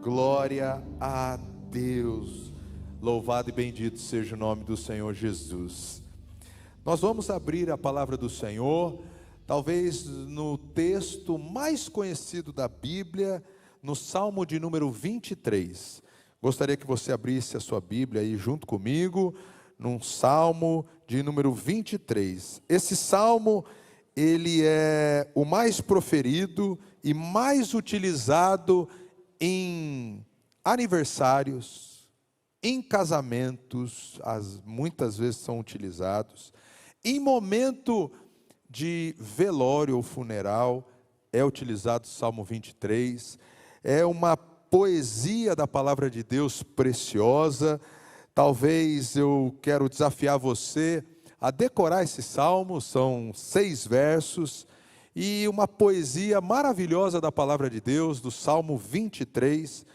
Glória a Deus. Louvado e bendito seja o nome do Senhor Jesus. Nós vamos abrir a palavra do Senhor, talvez no texto mais conhecido da Bíblia, no Salmo de número 23. Gostaria que você abrisse a sua Bíblia aí junto comigo, num Salmo de número 23. Esse Salmo, ele é o mais proferido e mais utilizado em aniversários, em casamentos, muitas vezes são utilizados, em momento de velório ou funeral, é utilizado o Salmo 23, é uma poesia da palavra de Deus preciosa. Talvez eu quero desafiar você a decorar esse salmo, são 6 versos, e uma poesia maravilhosa da palavra de Deus, do Salmo 23,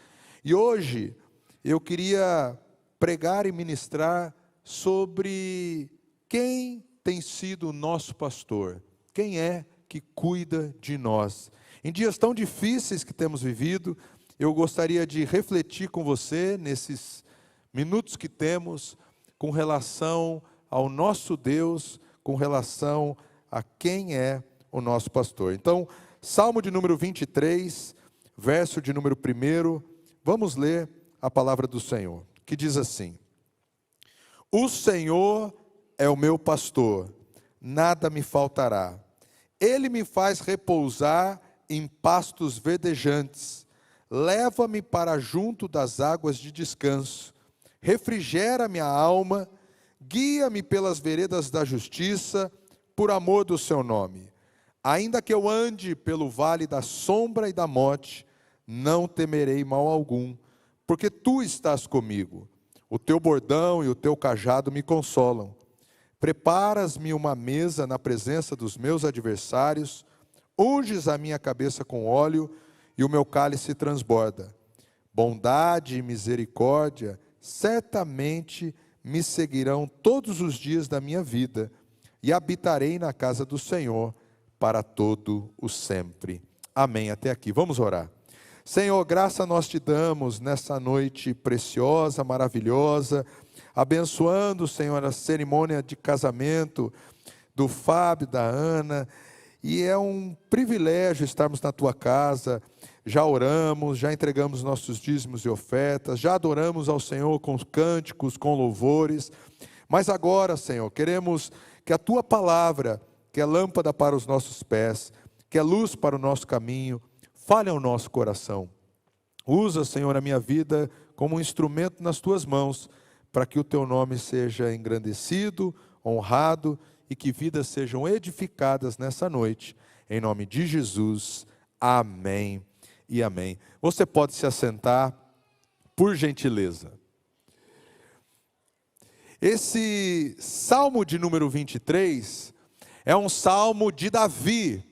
e hoje eu queria pregar e ministrar sobre quem tem sido o nosso pastor, quem é que cuida de nós. Em dias tão difíceis que temos vivido, eu gostaria de refletir com você, nesses minutos que temos, com relação ao nosso Deus, com relação a quem é o nosso pastor. Então, Salmo de número 23, verso de número 1, vamos ler a palavra do Senhor, que diz assim: O Senhor é o meu pastor, nada me faltará. Ele me faz repousar em pastos verdejantes, leva-me para junto das águas de descanso, refrigera minha alma, guia-me pelas veredas da justiça, por amor do seu nome. Ainda que eu ande pelo vale da sombra e da morte, não temerei mal algum, porque tu estás comigo. O teu bordão e o teu cajado me consolam. Preparas-me uma mesa na presença dos meus adversários, unges a minha cabeça com óleo e o meu cálice transborda. Bondade e misericórdia certamente me seguirão todos os dias da minha vida, e habitarei na casa do Senhor para todo o sempre. Amém. Até aqui. Vamos orar. Senhor, graça nós te damos nessa noite preciosa, maravilhosa, abençoando, Senhor, a cerimônia de casamento do Fábio, da Ana, e é um privilégio estarmos na tua casa. Já oramos, já entregamos nossos dízimos e ofertas, já adoramos ao Senhor com cânticos, com louvores, mas agora, Senhor, queremos que a tua palavra, que é lâmpada para os nossos pés, que é luz para o nosso caminho, fale ao nosso coração. Usa, Senhor, a minha vida como um instrumento nas tuas mãos, para que o teu nome seja engrandecido, honrado, e que vidas sejam edificadas nessa noite. Em nome de Jesus, amém e amém. Você pode se assentar, por gentileza. Esse Salmo de número 23 é um salmo de Davi.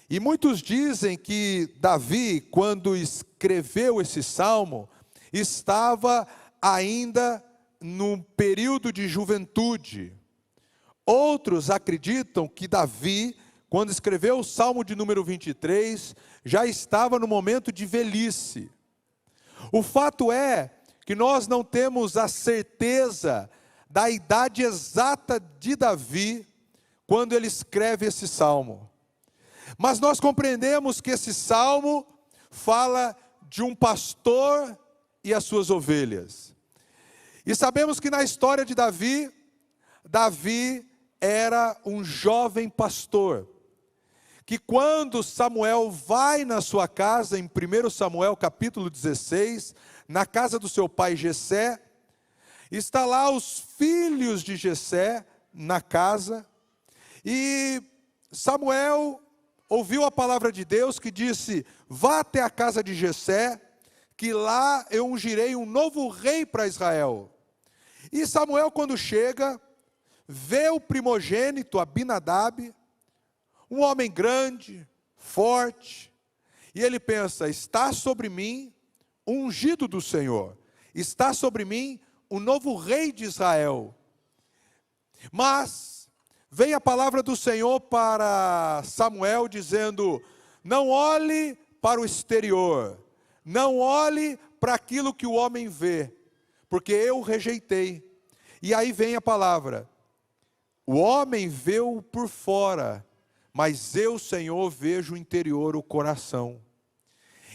E muitos dizem que Davi, quando escreveu esse salmo, estava ainda no período de juventude. Outros acreditam que Davi, quando escreveu o salmo de número 23, já estava no momento de velhice. O fato é que nós não temos a certeza da idade exata de Davi quando ele escreve esse salmo. Mas nós compreendemos que esse salmo fala de um pastor e as suas ovelhas. E sabemos que na história de Davi, Davi era um jovem pastor, que quando Samuel vai na sua casa, em 1 Samuel capítulo 16, na casa do seu pai Jessé, está lá os filhos de Jessé na casa, e Samuel ouviu a palavra de Deus que disse: vá até a casa de Jessé, que lá eu ungirei um novo rei para Israel. E Samuel, quando chega, vê o primogênito Abinadab, um homem grande, forte, e ele pensa: está sobre mim o ungido do Senhor, está sobre mim o novo rei de Israel. Mas veio a palavra do Senhor para Samuel dizendo: não olhe para o exterior, Não olhe para aquilo que o homem vê, porque eu o rejeitei. E aí vem a palavra: o homem vê-o por fora, mas eu, Senhor, vejo o interior, o coração.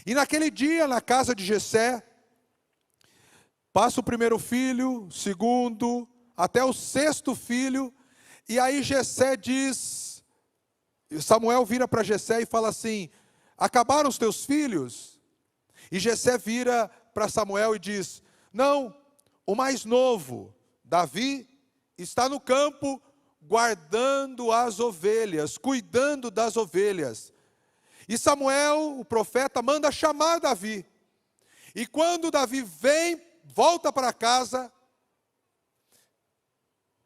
E naquele dia, na casa de Jessé, passa o primeiro filho, o segundo, até o sexto filho, e aí Jessé diz, Samuel vira para Jessé e fala assim: acabaram os teus filhos? E Jessé vira para Samuel e diz: não, o mais novo, Davi, está no campo guardando as ovelhas, cuidando das ovelhas. E Samuel, o profeta, manda chamar Davi. E quando Davi volta para casa,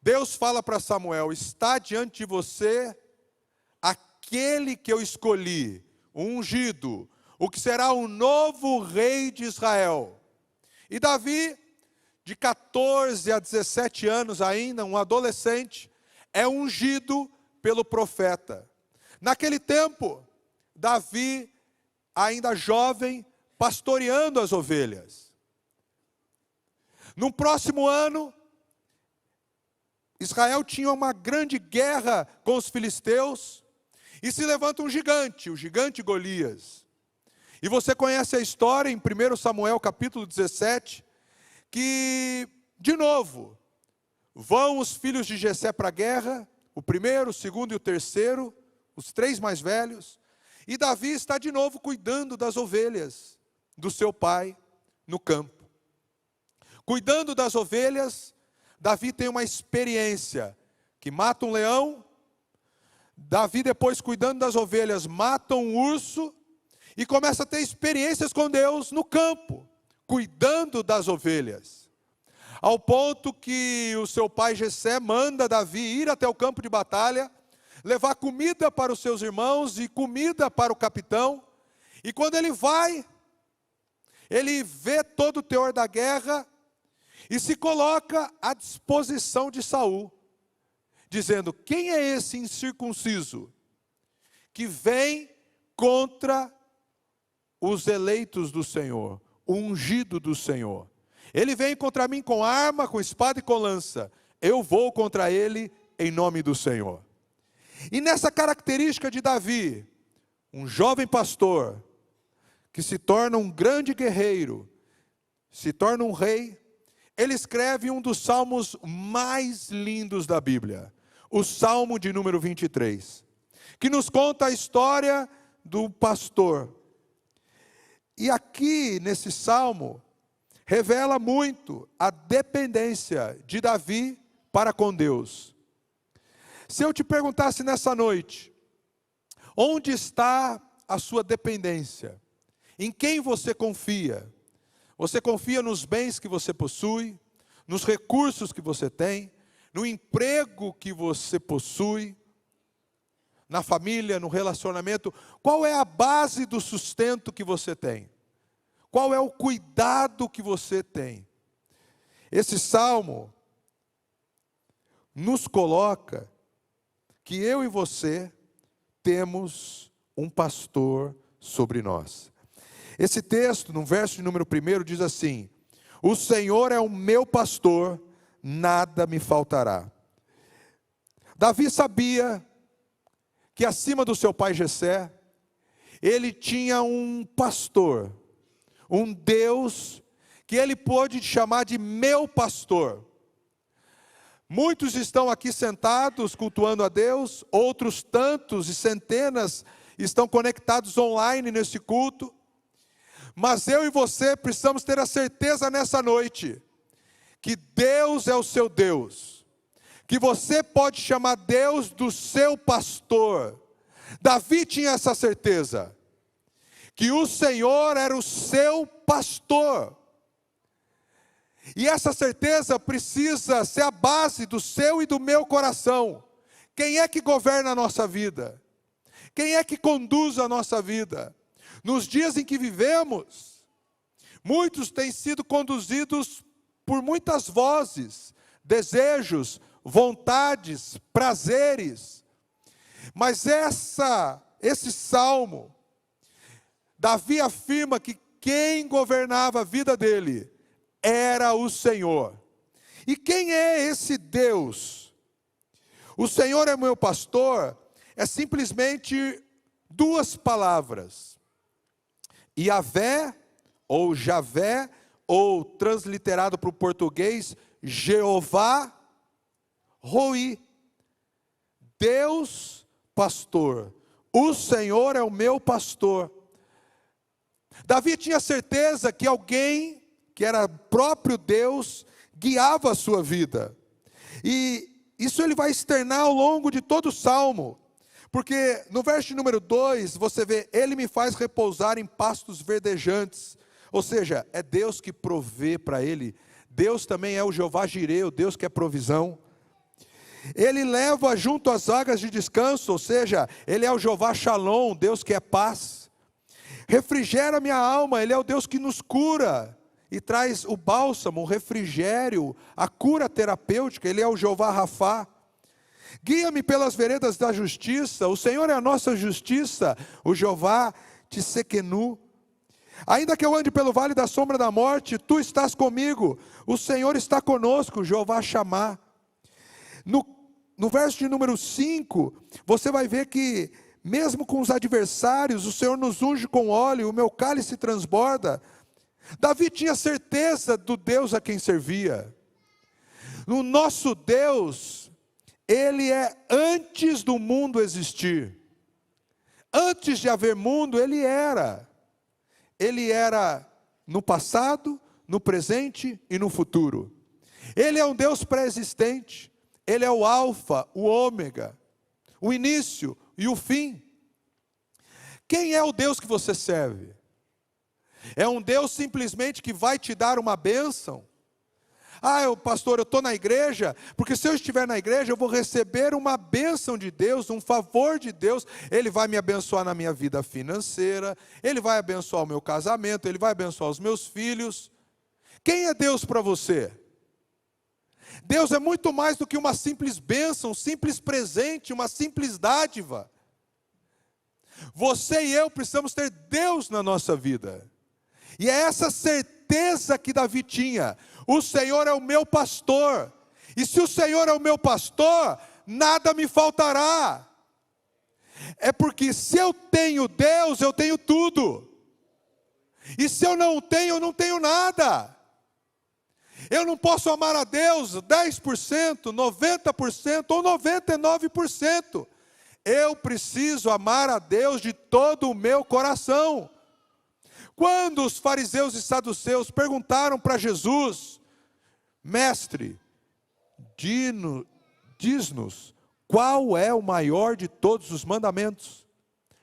Deus fala para Samuel: está diante de você aquele que eu escolhi, o ungido, o que será o novo rei de Israel. E Davi, de 14 a 17 anos ainda, um adolescente, é ungido pelo profeta. Naquele tempo, Davi, ainda jovem, pastoreando as ovelhas. No próximo ano, Israel tinha uma grande guerra com os filisteus, e se levanta um gigante, o gigante Golias. E você conhece a história em 1 Samuel capítulo 17, que, de novo, vão os filhos de Jessé para a guerra, o primeiro, o segundo e o terceiro, os três mais velhos, e Davi está de novo cuidando das ovelhas do seu pai no campo. Cuidando das ovelhas, Davi tem uma experiência, que mata um leão. Davi, depois, cuidando das ovelhas, mata um urso, e começa a ter experiências com Deus no campo, cuidando das ovelhas. Ao ponto que o seu pai Jessé manda Davi ir até o campo de batalha, levar comida para os seus irmãos e comida para o capitão. E quando ele vai, ele vê todo o teor da guerra e se coloca à disposição de Saul, dizendo: quem é esse incircunciso que vem contra os eleitos do Senhor, o ungido do Senhor? Ele vem contra mim com arma, com espada e com lança. Eu vou contra ele em nome do Senhor. E nessa característica de Davi, um jovem pastor, que se torna um grande guerreiro, se torna um rei, ele escreve um dos salmos mais lindos da Bíblia, o Salmo de número 23, que nos conta a história do pastor. E aqui, nesse salmo, revela muito a dependência de Davi para com Deus. Se eu te perguntasse nessa noite, onde está a sua dependência? Em quem você confia? Você confia nos bens que você possui, nos recursos que você tem, no emprego que você possui, na família, no relacionamento? Qual é a base do sustento que você tem? Qual é o cuidado que você tem? Esse salmo nos coloca que eu e você temos um pastor sobre nós. Esse texto, no verso de número 1, diz assim: o Senhor é o meu pastor, nada me faltará. Davi sabia que acima do seu pai Jessé, ele tinha um pastor, um Deus que ele pôde chamar de meu pastor. Muitos estão aqui sentados cultuando a Deus, outros tantos e centenas estão conectados online nesse culto. Mas eu e você precisamos ter a certeza nessa noite que Deus é o seu Deus, que você pode chamar Deus do seu pastor. Davi tinha essa certeza, que o Senhor era o seu pastor. E essa certeza precisa ser a base do seu e do meu coração. Quem é que governa a nossa vida? Quem é que conduz a nossa vida? Nos dias em que vivemos, muitos têm sido conduzidos por muitas vozes, desejos, vontades, prazeres. Mas esse salmo, Davi afirma que quem governava a vida dele era o Senhor. E quem é esse Deus? O Senhor é meu pastor, é simplesmente duas palavras. Yavé, ou Javé, ou transliterado para o português, Jeová Roi. Deus pastor. O Senhor é o meu pastor. Davi tinha certeza que alguém, que era próprio Deus, guiava a sua vida. E isso ele vai externar ao longo de todo o Salmo. Porque no verso número 2, você vê, ele me faz repousar em pastos verdejantes. Ou seja, é Deus que provê para ele. Deus também é o Jeová Jireh, o Deus que é provisão. Ele leva junto às águas de descanso, ou seja, ele é o Jeová Shalom, Deus que é paz. Refrigera minha alma, ele é o Deus que nos cura e traz o bálsamo, o refrigério, a cura terapêutica, ele é o Jeová Rafá. Guia-me pelas veredas da justiça, o Senhor é a nossa justiça, o Jeová Tsequenu. Ainda que eu ande pelo vale da sombra da morte, tu estás comigo, o Senhor está conosco, o Jeová Chamá. No verso de número 5, você vai ver que, mesmo com os adversários, o Senhor nos unge com óleo, o meu cálice transborda. Davi tinha certeza do Deus a quem servia. O nosso Deus, ele é antes do mundo existir. Antes de haver mundo, ele era. Ele era no passado, no presente e no futuro. Ele é um Deus pré-existente. Ele é o alfa, o ômega, o início e o fim. Quem é o Deus que você serve? É um Deus simplesmente que vai te dar uma bênção? Pastor, eu estou na igreja, porque se eu estiver na igreja, eu vou receber uma bênção de Deus, um favor de Deus. Ele vai me abençoar na minha vida financeira, Ele vai abençoar o meu casamento, Ele vai abençoar os meus filhos. Quem é Deus para você? Deus é muito mais do que uma simples bênção, um simples presente, uma simples dádiva. Você e eu precisamos ter Deus na nossa vida. E é essa certeza que Davi tinha. O Senhor é o meu pastor. E se o Senhor é o meu pastor, nada me faltará. É porque se eu tenho Deus, eu tenho tudo. E se eu não tenho nada. Eu não posso amar a Deus 10%, 90% ou 99%. Eu preciso amar a Deus de todo o meu coração. Quando os fariseus e saduceus perguntaram para Jesus: Mestre, diz-nos, qual é o maior de todos os mandamentos?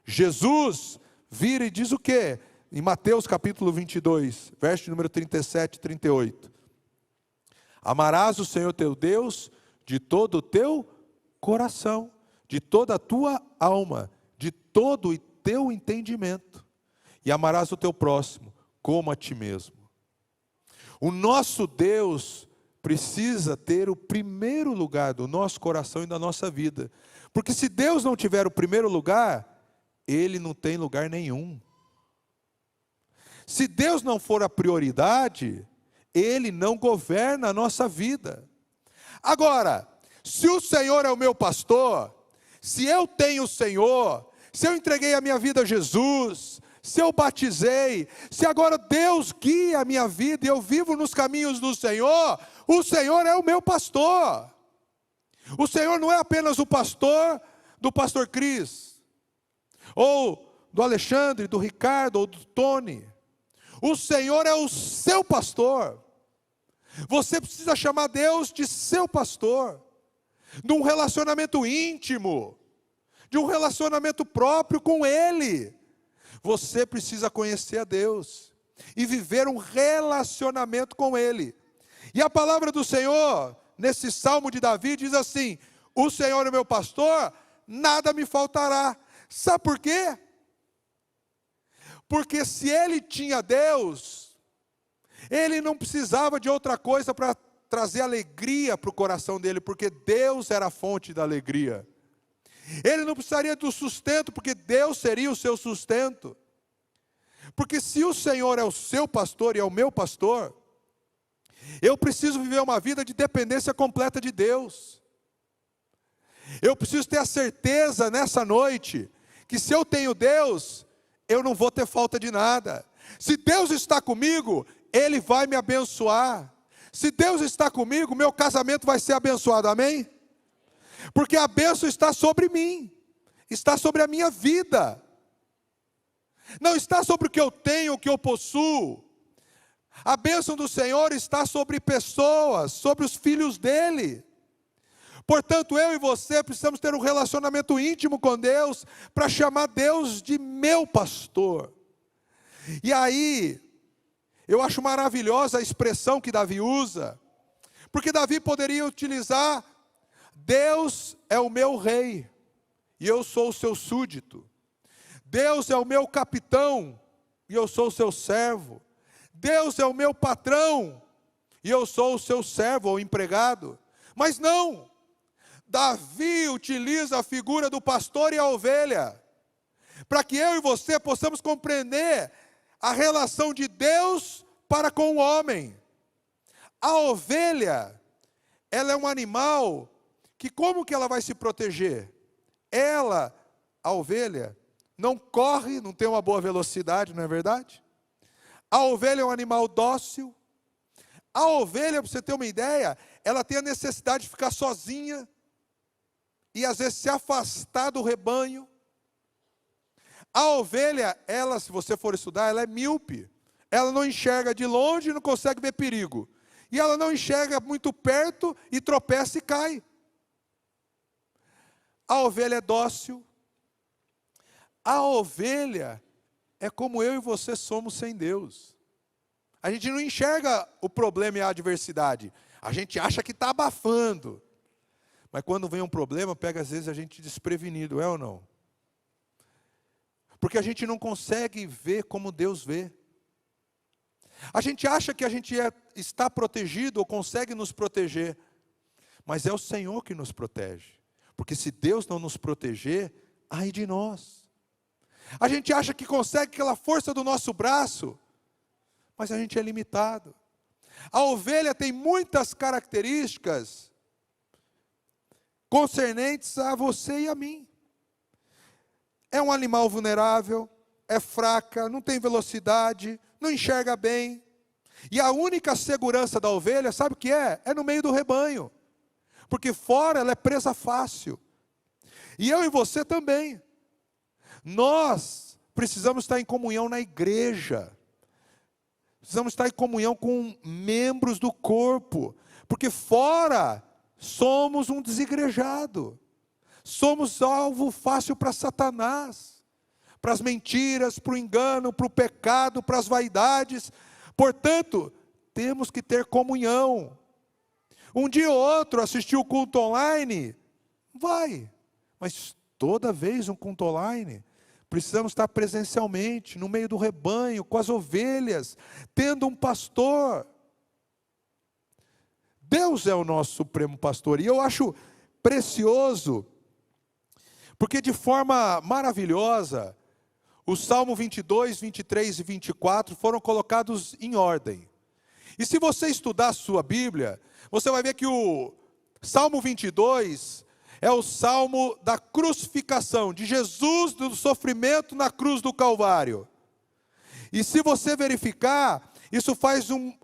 Jesus vira e diz o quê? Em Mateus capítulo 22, verso número 37 e 38. Amarás o Senhor teu Deus de todo o teu coração, de toda a tua alma, de todo o teu entendimento. E amarás o teu próximo como a ti mesmo. O nosso Deus precisa ter o primeiro lugar do nosso coração e da nossa vida. Porque se Deus não tiver o primeiro lugar, Ele não tem lugar nenhum. Se Deus não for a prioridade, Ele não governa a nossa vida. Agora, se o Senhor é o meu pastor, se eu tenho o Senhor, se eu entreguei a minha vida a Jesus, se eu batizei, se agora Deus guia a minha vida e eu vivo nos caminhos do Senhor, o Senhor é o meu pastor. O Senhor não é apenas o pastor do pastor Cris, ou do Alexandre, do Ricardo, ou do Tony. O Senhor é o seu pastor. Você precisa chamar Deus de seu pastor, de um relacionamento íntimo, de um relacionamento próprio com Ele. Você precisa conhecer a Deus e viver um relacionamento com Ele. E a palavra do Senhor, nesse Salmo de Davi, diz assim: o Senhor é meu pastor, nada me faltará. Sabe por quê? Porque se ele tinha Deus, ele não precisava de outra coisa para trazer alegria para o coração dele, porque Deus era a fonte da alegria. Ele não precisaria do sustento, porque Deus seria o seu sustento. Porque se o Senhor é o seu pastor e é o meu pastor, eu preciso viver uma vida de dependência completa de Deus. Eu preciso ter a certeza nessa noite, que se eu tenho Deus, eu não vou ter falta de nada. Se Deus está comigo, Ele vai me abençoar. Se Deus está comigo, meu casamento vai ser abençoado, amém? Porque a bênção está sobre mim, está sobre a minha vida. Não está sobre o que eu tenho, o que eu possuo. A bênção do Senhor está sobre pessoas, sobre os filhos dEle. Portanto, eu e você precisamos ter um relacionamento íntimo com Deus, para chamar Deus de meu pastor. E aí, eu acho maravilhosa a expressão que Davi usa, porque Davi poderia utilizar: Deus é o meu rei, e eu sou o seu súdito. Deus é o meu capitão, e eu sou o seu servo. Deus é o meu patrão, e eu sou o seu servo ou empregado. Mas não, Davi utiliza a figura do pastor e a ovelha, para que eu e você possamos compreender a relação de Deus para com o homem. A ovelha, ela é um animal que como que ela vai se proteger? Ela, a ovelha, não corre, não tem uma boa velocidade, não é verdade? A ovelha é um animal dócil. A ovelha, para você ter uma ideia, ela tem a necessidade de ficar sozinha e às vezes se afastar do rebanho. A ovelha, ela, se você for estudar, ela é míope. Ela não enxerga de longe e não consegue ver perigo. E ela não enxerga muito perto e tropeça e cai. A ovelha é dócil. A ovelha é como eu e você somos sem Deus. A gente não enxerga o problema e a adversidade. A gente acha que está abafando. Mas quando vem um problema, pega às vezes a gente desprevenido, é ou não? Porque a gente não consegue ver como Deus vê. A gente acha que a gente está protegido ou consegue nos proteger. Mas é o Senhor que nos protege. Porque se Deus não nos proteger, ai de nós. A gente acha que consegue aquela força do nosso braço, mas a gente é limitado. A ovelha tem muitas características concernentes a você e a mim. É um animal vulnerável, é fraca, não tem velocidade, não enxerga bem. E a única segurança da ovelha, sabe o que é? É no meio do rebanho. Porque fora ela é presa fácil. E eu e você também. Nós precisamos estar em comunhão na igreja. Precisamos estar em comunhão com membros do corpo. Porque fora somos um desigrejado. Somos alvo fácil para Satanás. Para as mentiras, para o engano, para o pecado, para as vaidades. Portanto, temos que ter comunhão. Um dia ou outro assistir o culto online, vai. Mas toda vez um culto online, precisamos estar presencialmente, no meio do rebanho, com as ovelhas, tendo um pastor. Deus é o nosso supremo pastor. E eu acho precioso, porque de forma maravilhosa, o Salmo 22, 23 e 24 foram colocados em ordem. E se você estudar a sua Bíblia, você vai ver que o Salmo 22 é o Salmo da crucificação, de Jesus, do sofrimento na cruz do Calvário. E se você verificar, isso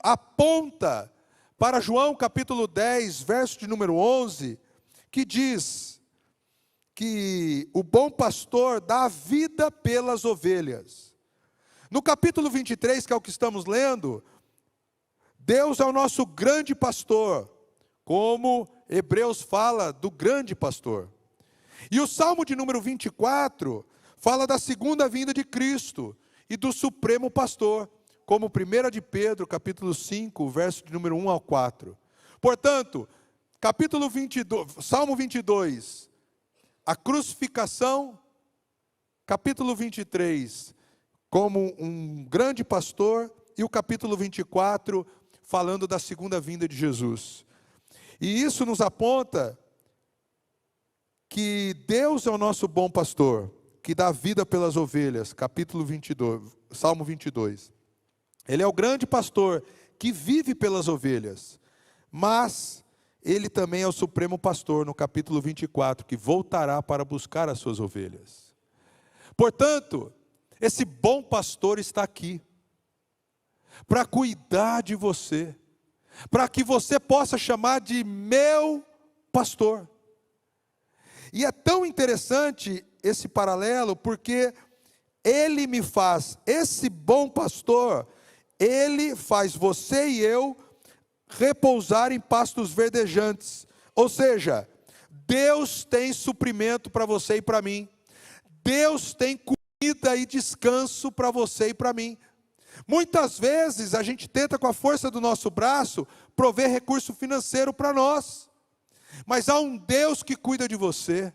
aponta para João capítulo 10, verso de número 11, que diz que o bom pastor dá a vida pelas ovelhas. No capítulo 23, que é o que estamos lendo, Deus é o nosso grande pastor, como Hebreus fala do grande pastor. E o Salmo de número 24 fala da segunda vinda de Cristo e do supremo pastor, como 1 de Pedro, capítulo 5, verso de número 1 ao 4. Portanto, capítulo 22, Salmo 22, a crucificação, capítulo 23, como um grande pastor, e o capítulo 24, falando da segunda vinda de Jesus. E isso nos aponta que Deus é o nosso bom pastor. que dá vida pelas ovelhas, capítulo 22, Salmo 22. Ele é o grande pastor que vive pelas ovelhas, mas ele também é o supremo pastor, no capítulo 24, que voltará para buscar as suas ovelhas. Portanto, esse bom pastor está aqui, para cuidar de você, para que você possa chamar de meu pastor. E é tão interessante esse paralelo, porque ele me faz, esse bom pastor, ele faz você e eu repousar em pastos verdejantes. Ou seja, Deus tem suprimento para você e para mim. Deus tem comida e descanso para você e para mim. Muitas vezes a gente tenta com a força do nosso braço prover recurso financeiro para nós. Mas há um Deus que cuida de você.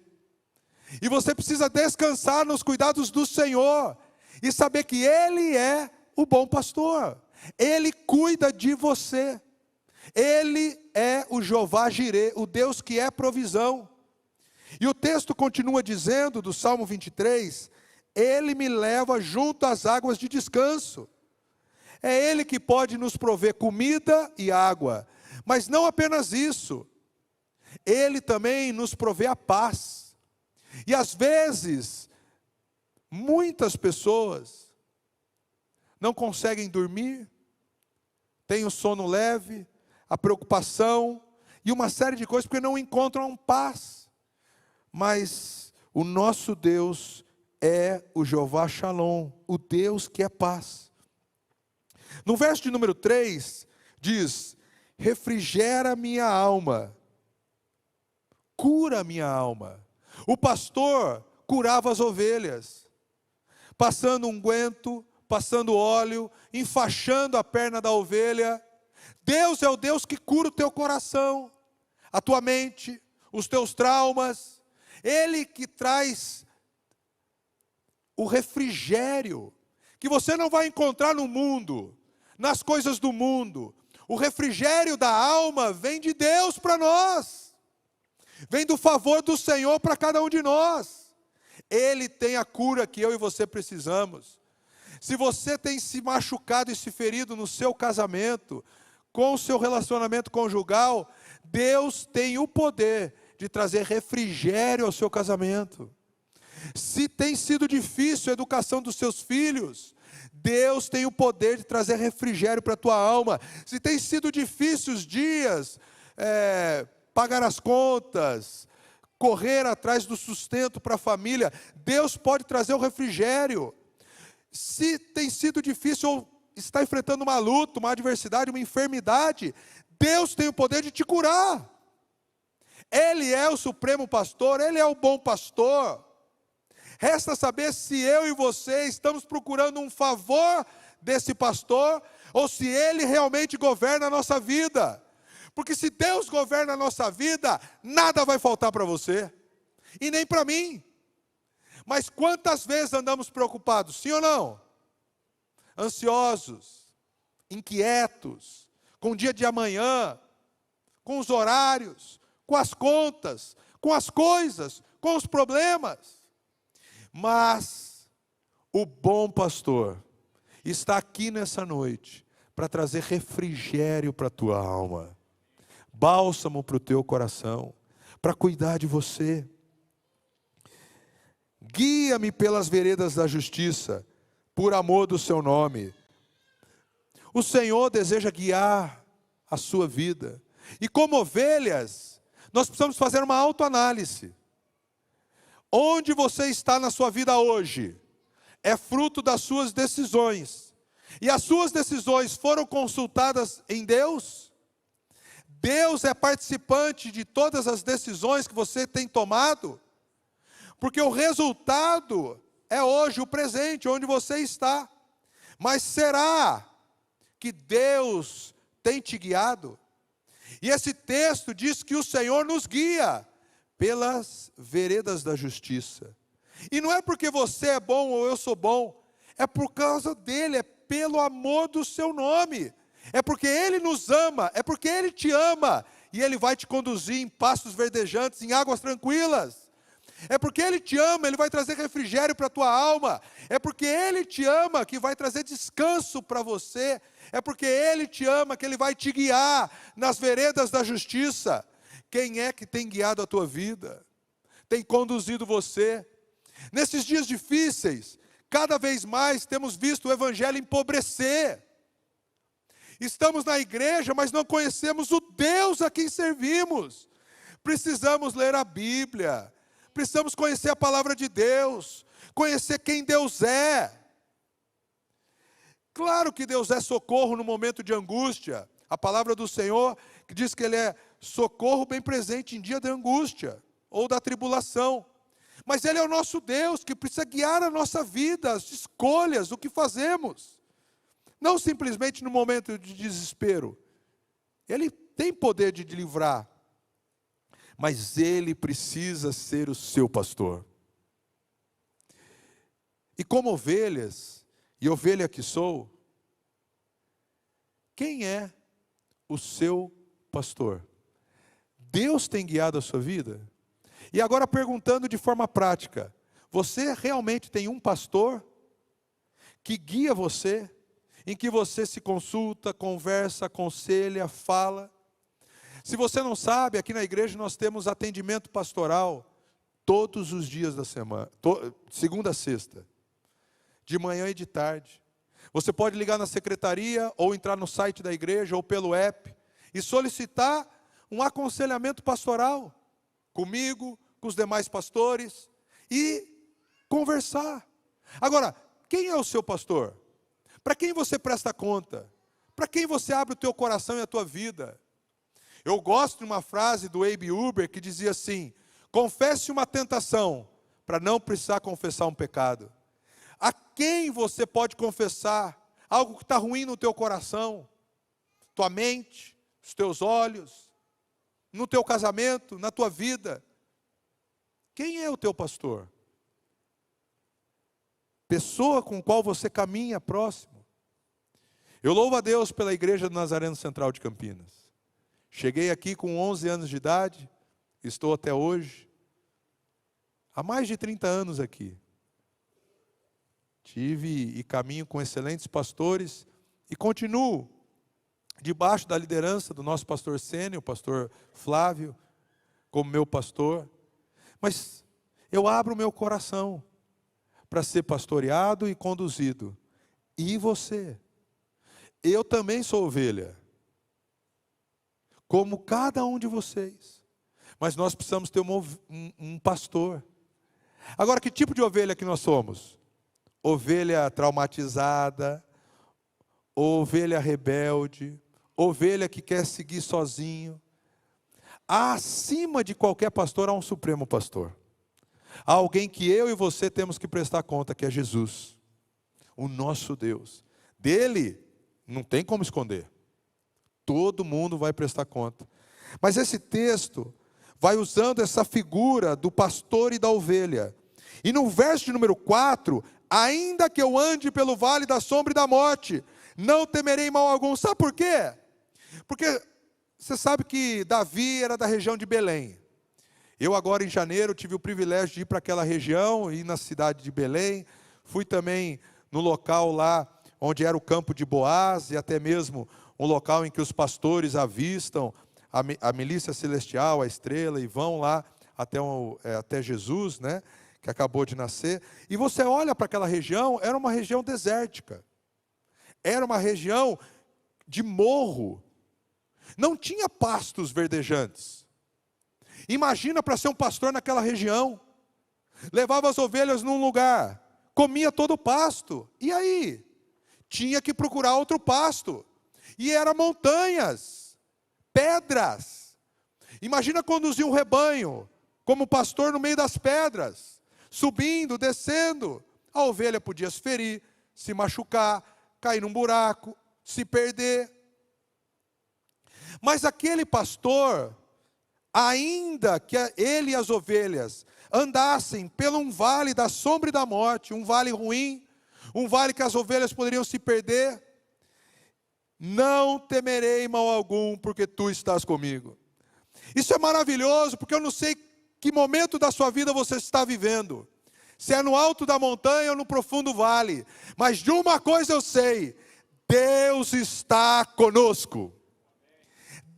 E você precisa descansar nos cuidados do Senhor. E saber que Ele é o bom pastor. Ele cuida de você. Ele é o Jeová Jirê, o Deus que é provisão. E o texto continua dizendo, do Salmo 23, Ele me leva junto às águas de descanso. É Ele que pode nos prover comida e água. Mas não apenas isso. Ele também nos provê a paz. E às vezes, muitas pessoas não conseguem dormir, têm o sono leve, a preocupação e uma série de coisas, porque não encontram paz. Mas o nosso Deus é o Jeová Shalom, o Deus que é paz. No verso de número 3, diz: refrigera minha alma, cura minha alma. O pastor curava as ovelhas, passando unguento, passando óleo, enfaixando a perna da ovelha. Deus é o Deus que cura o teu coração, a tua mente, os teus traumas. Ele que traz o refrigério, que você não vai encontrar no mundo, nas coisas do mundo. O refrigério da alma vem de Deus para nós, vem do favor do Senhor para cada um de nós. Ele tem a cura que eu e você precisamos. Se você tem se machucado e se ferido no seu casamento, com o seu relacionamento conjugal, Deus tem o poder de trazer refrigério ao seu casamento. Se tem sido difícil a educação dos seus filhos, Deus tem o poder de trazer refrigério para a tua alma. Se tem sido difícil os dias, pagar as contas, correr atrás do sustento para a família, Deus pode trazer o refrigério. Se tem sido difícil ou está enfrentando uma luta, uma adversidade, uma enfermidade, Deus tem o poder de te curar. Ele é o supremo pastor, Ele é o bom pastor. Resta saber se eu e você estamos procurando um favor desse pastor, ou se Ele realmente governa a nossa vida. Porque se Deus governa a nossa vida, nada vai faltar para você, e nem para mim. Mas quantas vezes andamos preocupados, sim ou não? Ansiosos, inquietos, com o dia de amanhã, com os horários, com as contas, com as coisas, com os problemas. Mas o bom pastor está aqui nessa noite para trazer refrigério para a tua alma, bálsamo para o teu coração, para cuidar de você. Guia-me pelas veredas da justiça, por amor do seu nome. O Senhor deseja guiar a sua vida. E como ovelhas, nós precisamos fazer uma autoanálise. Onde você está na sua vida hoje? É fruto das suas decisões. E as suas decisões foram consultadas em Deus? Deus é participante de todas as decisões que você tem tomado? Porque o resultado é hoje, o presente, onde você está. Mas será que Deus tem te guiado? E esse texto diz que o Senhor nos guia pelas veredas da justiça. E não é porque você é bom ou eu sou bom, é por causa dele, é pelo amor do seu nome. É porque Ele nos ama, é porque Ele te ama, e Ele vai te conduzir em pastos verdejantes, em águas tranquilas. É porque Ele te ama, Ele vai trazer refrigério para a tua alma. É porque Ele te ama que vai trazer descanso para você. É porque Ele te ama que Ele vai te guiar nas veredas da justiça. Quem é que tem guiado a tua vida? Tem conduzido você? Nesses dias difíceis, cada vez mais temos visto o Evangelho empobrecer. Estamos na igreja, mas não conhecemos o Deus a quem servimos. Precisamos ler a Bíblia. Precisamos conhecer a palavra de Deus, conhecer quem Deus é. Claro que Deus é socorro no momento de angústia. A palavra do Senhor que diz que Ele é socorro bem presente em dia de angústia ou da tribulação. Mas Ele é o nosso Deus que precisa guiar a nossa vida, as escolhas, o que fazemos. Não simplesmente no momento de desespero. Ele tem poder de te livrar. Mas Ele precisa ser o seu pastor. E como ovelhas, e ovelha que sou, quem é o seu pastor? Deus tem guiado a sua vida? E agora perguntando de forma prática, você realmente tem um pastor que guia você, em que você se consulta, conversa, aconselha, fala? Se você não sabe, aqui na igreja nós temos atendimento pastoral todos os dias da semana, segunda a sexta, de manhã e de tarde. Você pode ligar na secretaria, ou entrar no site da igreja, ou pelo app, e solicitar um aconselhamento pastoral, comigo, com os demais pastores, e conversar. Agora, quem é o seu pastor? Para quem você presta conta? Para quem você abre o teu coração e a tua vida? Eu gosto de uma frase do Abe Uber que dizia assim: confesse uma tentação, para não precisar confessar um pecado. A quem você pode confessar algo que está ruim no teu coração? Tua mente, os teus olhos, no teu casamento, na tua vida. Quem é o teu pastor? Pessoa com qual você caminha próximo. Eu louvo a Deus pela igreja do Nazareno Central de Campinas. Cheguei aqui com 11 anos de idade, estou até hoje, há mais de 30 anos aqui. Tive e caminho com excelentes pastores e continuo debaixo da liderança do nosso pastor sênior, o pastor Flávio, como meu pastor. Mas eu abro o meu coração para ser pastoreado e conduzido. E você? Eu também sou ovelha, como cada um de vocês. Mas nós precisamos ter um pastor. Agora, que tipo de ovelha que nós somos? Ovelha traumatizada, ovelha rebelde, ovelha que quer seguir sozinho. Acima de qualquer pastor há um supremo pastor. Há alguém que eu e você temos que prestar conta, que é Jesus, o nosso Deus. Dele não tem como esconder. Todo mundo vai prestar conta. Mas esse texto vai usando essa figura do pastor e da ovelha. E no verso de número 4, ainda que eu ande pelo vale da sombra e da morte, não temerei mal algum. Sabe por quê? Porque você sabe que Davi era da região de Belém. Eu agora em janeiro tive o privilégio de ir para aquela região, ir na cidade de Belém. Fui também no local lá onde era o campo de Boaz, e até mesmo um local em que os pastores avistam a milícia celestial, a estrela, e vão lá até Jesus, né, que acabou de nascer. E você olha para aquela região, era uma região desértica. Era uma região de morro. Não tinha pastos verdejantes. Imagina para ser um pastor naquela região. Levava as ovelhas num lugar, comia todo o pasto. E aí? Tinha que procurar outro pasto. E eram montanhas, pedras. Imagina conduzir um rebanho, como pastor no meio das pedras, subindo, descendo. A ovelha podia se ferir, se machucar, cair num buraco, se perder. Mas aquele pastor, ainda que ele e as ovelhas andassem pelo um vale da sombra e da morte, um vale ruim, um vale que as ovelhas poderiam se perder, não temerei mal algum, porque tu estás comigo. Isso é maravilhoso, porque eu não sei que momento da sua vida você está vivendo. Se é no alto da montanha ou no profundo vale. Mas de uma coisa eu sei: Deus está conosco.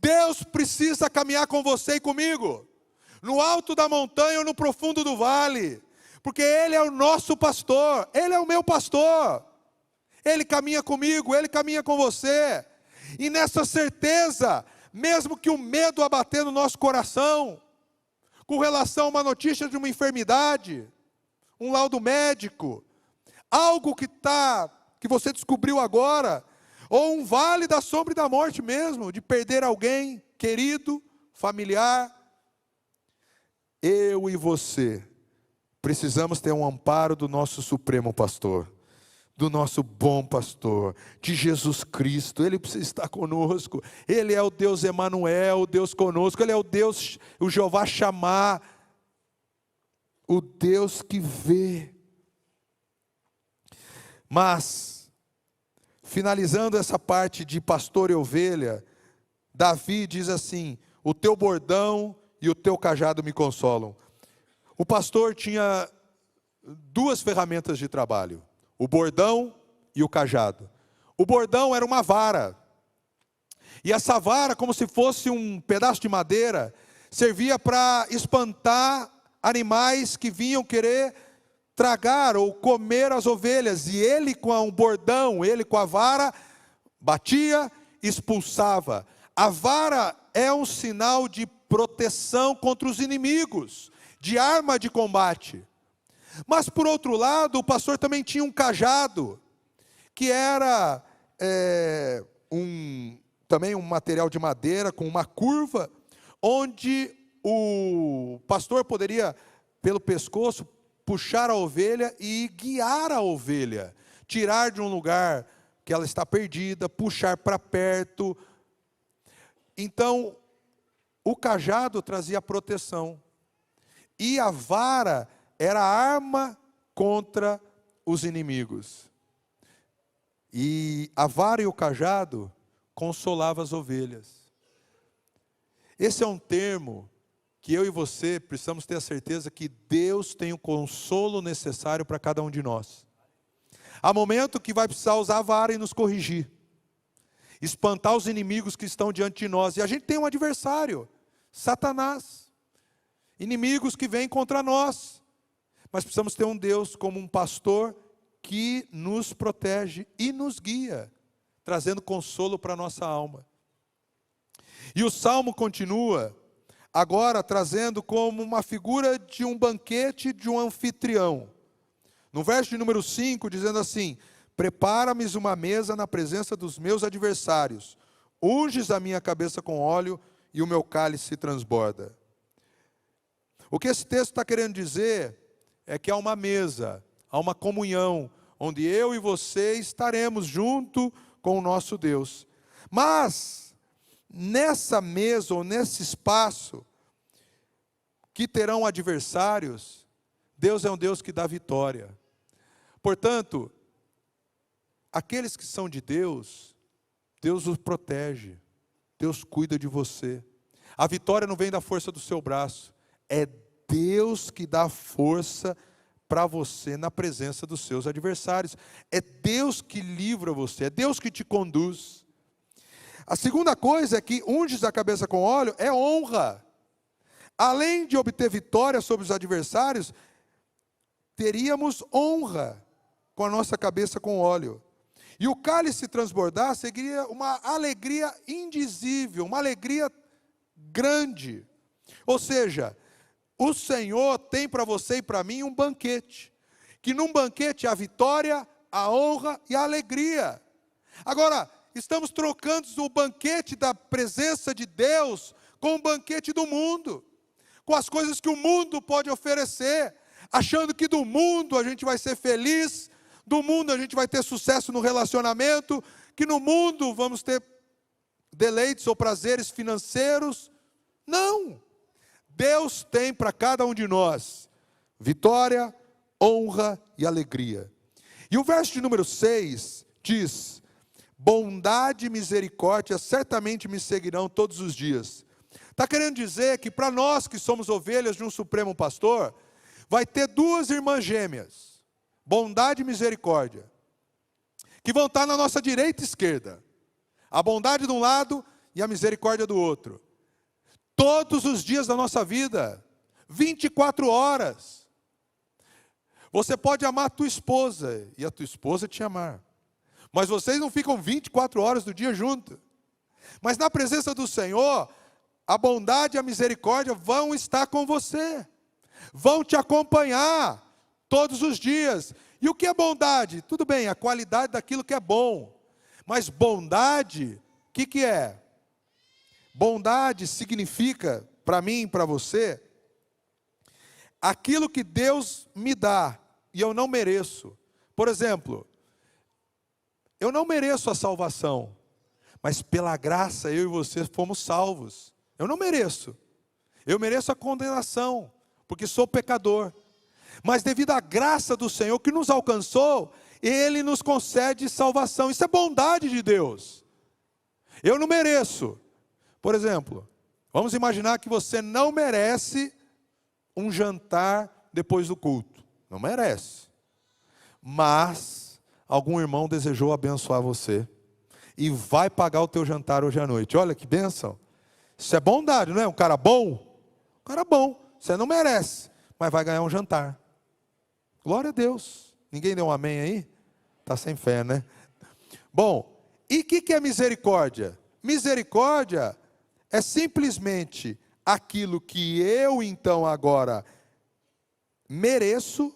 Deus precisa caminhar com você e comigo. No alto da montanha ou no profundo do vale. Porque Ele é o nosso pastor. Ele é o meu pastor. Ele caminha comigo, Ele caminha com você. E nessa certeza, mesmo que o medo abater no nosso coração, com relação a uma notícia de uma enfermidade, um laudo médico, algo que você descobriu agora, ou um vale da sombra e da morte mesmo, de perder alguém querido, familiar, eu e você precisamos ter um amparo do nosso Supremo Pastor, do nosso bom pastor, de Jesus Cristo. Ele precisa estar conosco. Ele é o Deus Emanuel, o Deus conosco. Ele é o Deus, o Jeová Chamá, o Deus que vê. Mas, finalizando essa parte de pastor e ovelha, Davi diz assim: o teu bordão e o teu cajado me consolam. O pastor tinha duas ferramentas de trabalho: o bordão e o cajado. O bordão era uma vara. E essa vara, como se fosse um pedaço de madeira, servia para espantar animais que vinham querer tragar ou comer as ovelhas. E ele com o bordão, ele com a vara, batia, expulsava. A vara é um sinal de proteção contra os inimigos, de arma de combate. Mas por outro lado, o pastor também tinha um cajado, que era também um material de madeira com uma curva, onde o pastor poderia, pelo pescoço, puxar a ovelha e guiar a ovelha, tirar de um lugar que ela está perdida, puxar para perto. Então, o cajado trazia proteção, e a vara era arma contra os inimigos. E a vara e o cajado consolavam as ovelhas. Esse é um termo que eu e você precisamos ter a certeza que Deus tem o consolo necessário para cada um de nós. Há momento que vai precisar usar a vara e nos corrigir, espantar os inimigos que estão diante de nós. E a gente tem um adversário, Satanás, inimigos que vêm contra nós. Mas precisamos ter um Deus como um pastor que nos protege e nos guia, trazendo consolo para a nossa alma. E o Salmo continua, agora trazendo como uma figura de um banquete de um anfitrião. No verso de número 5, dizendo assim: prepara-me uma mesa na presença dos meus adversários, unges a minha cabeça com óleo e o meu cálice se transborda. O que esse texto está querendo dizer é que há uma mesa, há uma comunhão, onde eu e você estaremos junto com o nosso Deus. Mas, nessa mesa ou nesse espaço, que terão adversários, Deus é um Deus que dá vitória. Portanto, aqueles que são de Deus, Deus os protege, Deus cuida de você. A vitória não vem da força do seu braço, é Deus que dá força para você na presença dos seus adversários. É Deus que livra você, é Deus que te conduz. A segunda coisa é que unges a cabeça com óleo é honra. Além de obter vitória sobre os adversários, teríamos honra com a nossa cabeça com óleo. E o cálice transbordar seria uma alegria indizível, uma alegria grande. Ou seja, o Senhor tem para você e para mim um banquete, que num banquete há a vitória, a honra e a alegria. Agora, estamos trocando o banquete da presença de Deus com o banquete do mundo, com as coisas que o mundo pode oferecer, achando que do mundo a gente vai ser feliz, do mundo a gente vai ter sucesso no relacionamento, que no mundo vamos ter deleites ou prazeres financeiros. Não! Deus tem para cada um de nós vitória, honra e alegria. E o verso de número 6 diz: bondade e misericórdia certamente me seguirão todos os dias, Está querendo dizer que para nós que somos ovelhas de um Supremo Pastor, vai ter duas irmãs gêmeas, bondade e misericórdia, que vão estar na nossa direita e esquerda. A bondade de um lado e a misericórdia do outro. Todos os dias da nossa vida, 24 horas. Você pode amar a tua esposa e a tua esposa te amar. Mas vocês não ficam 24 horas do dia juntos. Mas na presença do Senhor, a bondade e a misericórdia vão estar com você. Vão te acompanhar todos os dias. E o que é bondade? Tudo bem, a qualidade daquilo que é bom. Mas bondade, o que é? Bondade significa, para mim e para você, aquilo que Deus me dá e eu não mereço. Por exemplo, eu não mereço a salvação, mas pela graça eu e você fomos salvos. Eu não mereço. Eu mereço a condenação, porque sou pecador. Mas devido à graça do Senhor que nos alcançou, Ele nos concede salvação. Isso é bondade de Deus. Eu não mereço. Por exemplo, vamos imaginar que você não merece um jantar depois do culto. Não merece. Mas algum irmão desejou abençoar você e vai pagar o teu jantar hoje à noite. Olha que bênção. Isso é bondade, não é? Um cara bom? Um cara bom. Você não merece, mas vai ganhar um jantar. Glória a Deus. Ninguém deu um amém aí? Está sem fé, né? Bom, e o que é misericórdia? Misericórdia é simplesmente aquilo que eu então agora mereço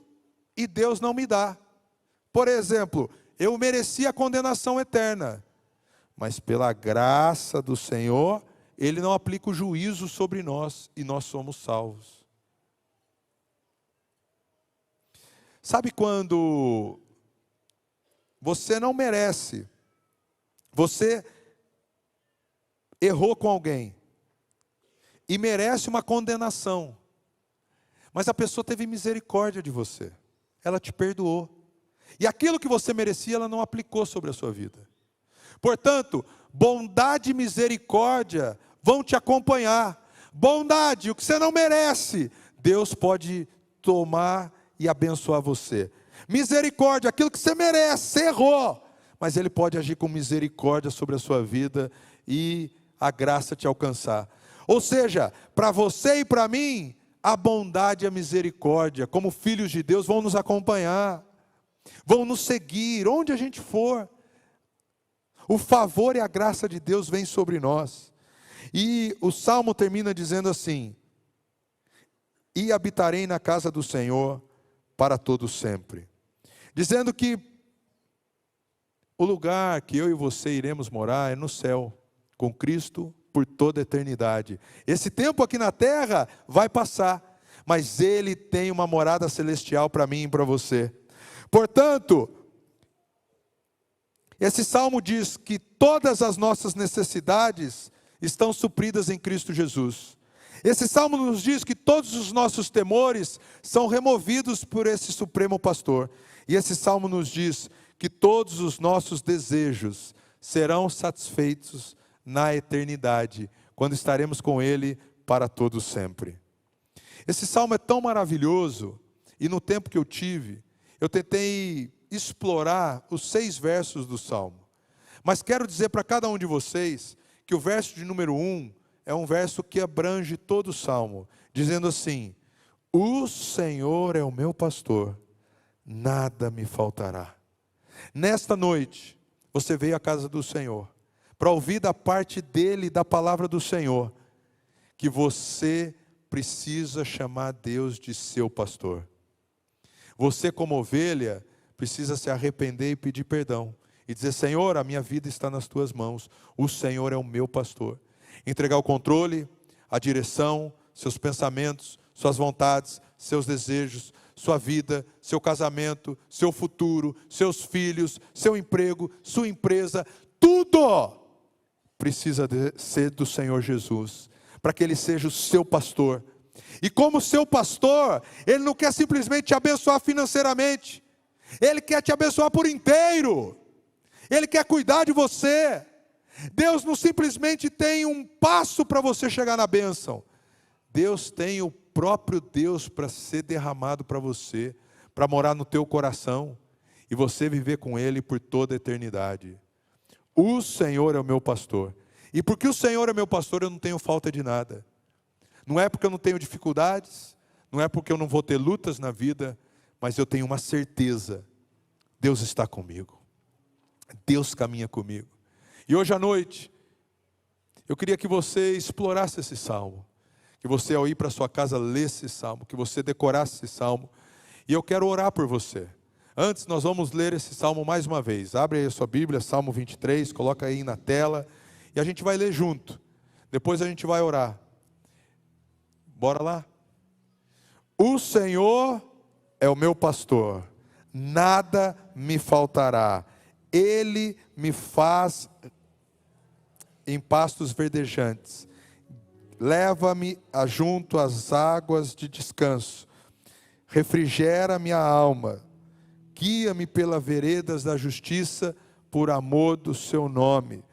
e Deus não me dá. Por exemplo, eu merecia a condenação eterna, mas pela graça do Senhor, Ele não aplica o juízo sobre nós e nós somos salvos. Sabe quando você não merece, você errou com alguém e merece uma condenação, mas a pessoa teve misericórdia de você, ela te perdoou, e aquilo que você merecia, ela não aplicou sobre a sua vida. Portanto, bondade e misericórdia vão te acompanhar. Bondade, o que você não merece, Deus pode tomar e abençoar você. Misericórdia, aquilo que você merece, você errou, mas Ele pode agir com misericórdia sobre a sua vida e a graça te alcançar. Ou seja, para você e para mim, a bondade e a misericórdia, como filhos de Deus, vão nos acompanhar, vão nos seguir, onde a gente for. O favor e a graça de Deus vêm sobre nós. E o Salmo termina dizendo assim: e habitarei na casa do Senhor para todo sempre. Dizendo que o lugar que eu e você iremos morar é no céu, com Cristo por toda a eternidade. Esse tempo aqui na terra vai passar, mas Ele tem uma morada celestial para mim e para você. Portanto, esse salmo diz que todas as nossas necessidades estão supridas em Cristo Jesus. Esse salmo nos diz que todos os nossos temores são removidos por esse Supremo Pastor. E esse salmo nos diz que todos os nossos desejos serão satisfeitos na eternidade, quando estaremos com Ele para todo sempre. Esse salmo é tão maravilhoso, e no tempo que eu tive, eu tentei explorar os 6 versos do salmo. Mas quero dizer para cada um de vocês que o verso de número 1 é um verso que abrange todo o salmo, dizendo assim: o Senhor é o meu pastor, nada me faltará. Nesta noite, você veio à casa do Senhor, para ouvir da parte dEle, da palavra do Senhor, que você precisa chamar Deus de seu pastor. Você, como ovelha, precisa se arrepender e pedir perdão, e dizer: Senhor, a minha vida está nas tuas mãos, o Senhor é o meu pastor. Entregar o controle, a direção, seus pensamentos, suas vontades, seus desejos, sua vida, seu casamento, seu futuro, seus filhos, seu emprego, sua empresa, tudo precisa ser do Senhor Jesus, para que Ele seja o seu pastor. E como seu pastor, Ele não quer simplesmente te abençoar financeiramente, Ele quer te abençoar por inteiro. Ele quer cuidar de você. Deus não simplesmente tem um passo para você chegar na bênção. Deus tem o próprio Deus para ser derramado para você, para morar no teu coração, e você viver com Ele por toda a eternidade. O Senhor é o meu pastor. E porque o Senhor é meu pastor, eu não tenho falta de nada. Não é porque eu não tenho dificuldades, não é porque eu não vou ter lutas na vida, mas eu tenho uma certeza: Deus está comigo. Deus caminha comigo. E hoje à noite, eu queria que você explorasse esse salmo, que você, ao ir para sua casa, lesse esse salmo, que você decorasse esse salmo, e eu quero orar por você. Antes, nós vamos ler esse salmo mais uma vez. Abre aí a sua Bíblia, Salmo 23, coloca aí na tela, e a gente vai ler junto. Depois a gente vai orar. Bora lá? O Senhor é o meu pastor, nada me faltará. Ele me faz em pastos verdejantes, leva-me junto às águas de descanso, refrigera minha alma, guia-me pelas veredas da justiça, por amor do seu nome.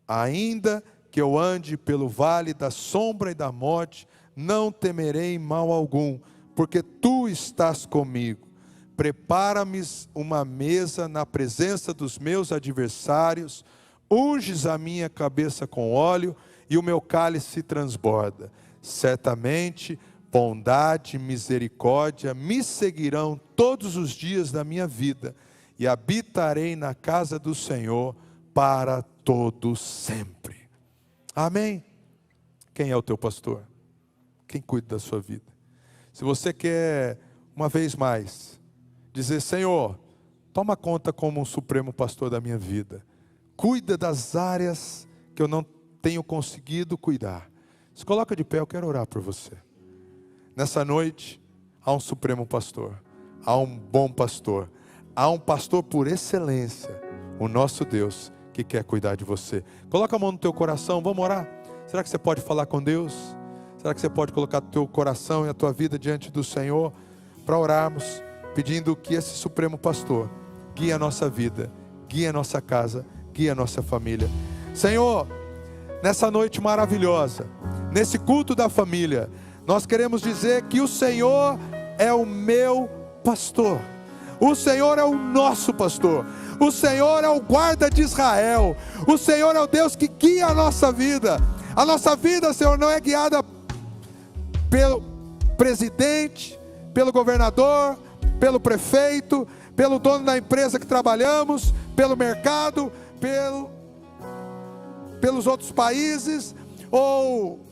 Ainda que eu ande pelo vale da sombra e da morte, não temerei mal algum, porque tu estás comigo. Prepara-me uma mesa na presença dos meus adversários, unges a minha cabeça com óleo e o meu cálice se transborda. Certamente bondade e misericórdia me seguirão todos os dias da minha vida, e habitarei na casa do Senhor para todo sempre. Amém? Quem é o teu pastor? Quem cuida da sua vida? Se você quer, uma vez mais, dizer: Senhor, toma conta como um supremo pastor da minha vida, cuida das áreas que eu não tenho conseguido cuidar. Se coloca de pé, eu quero orar por você. Nessa noite, há um supremo pastor, há um bom pastor, há um pastor por excelência, o nosso Deus, que quer cuidar de você. Coloca a mão no teu coração, vamos orar? Será que você pode falar com Deus? Será que você pode colocar o teu coração e a tua vida diante do Senhor, para orarmos, pedindo que esse supremo pastor guie a nossa vida, guie a nossa casa, guie a nossa família. Senhor, nessa noite maravilhosa, nesse culto da família, nós queremos dizer que o Senhor é o meu pastor. O Senhor é o nosso pastor. O Senhor é o guarda de Israel. O Senhor é o Deus que guia a nossa vida. A nossa vida, Senhor, não é guiada pelo presidente, pelo governador, pelo prefeito, pelo dono da empresa que trabalhamos, pelo mercado, pelos outros países, ou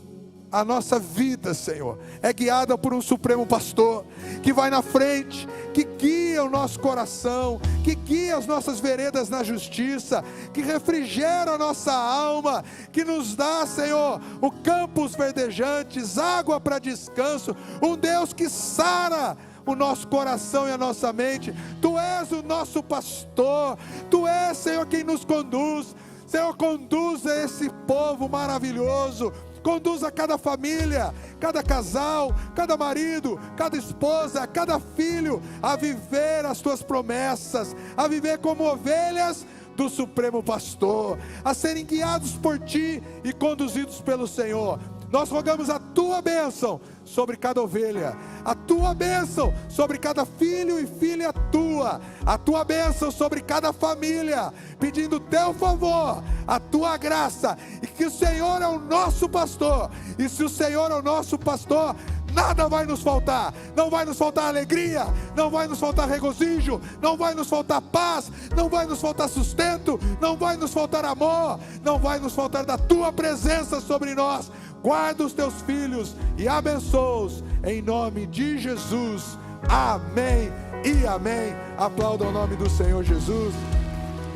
a nossa vida, Senhor, é guiada por um supremo pastor, que vai na frente, que guia o nosso coração, que guia as nossas veredas na justiça, que refrigera a nossa alma, que nos dá, Senhor, o campos verdejantes, água para descanso, um Deus que sara o nosso coração e a nossa mente. Tu és o nosso pastor, Tu és, Senhor, quem nos conduz. Senhor, conduza esse povo maravilhoso, conduza cada família, cada casal, cada marido, cada esposa, cada filho, a viver as Tuas promessas, a viver como ovelhas do Supremo Pastor, a serem guiados por Ti e conduzidos pelo Senhor. Nós rogamos a Tua bênção sobre cada ovelha, a Tua bênção sobre cada filho e filha Tua, a Tua bênção sobre cada família, pedindo o Teu favor, a Tua graça, e que o Senhor é o nosso pastor, e se o Senhor é o nosso pastor, nada vai nos faltar. Não vai nos faltar alegria, não vai nos faltar regozijo, não vai nos faltar paz, não vai nos faltar sustento, não vai nos faltar amor, não vai nos faltar da Tua presença sobre nós. Guarda os Teus filhos e abençoa-os em nome de Jesus. Amém e amém. Aplauda o nome do Senhor Jesus.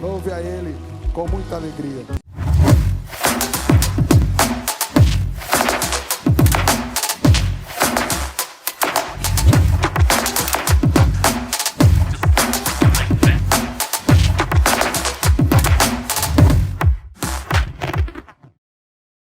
Louve a Ele com muita alegria.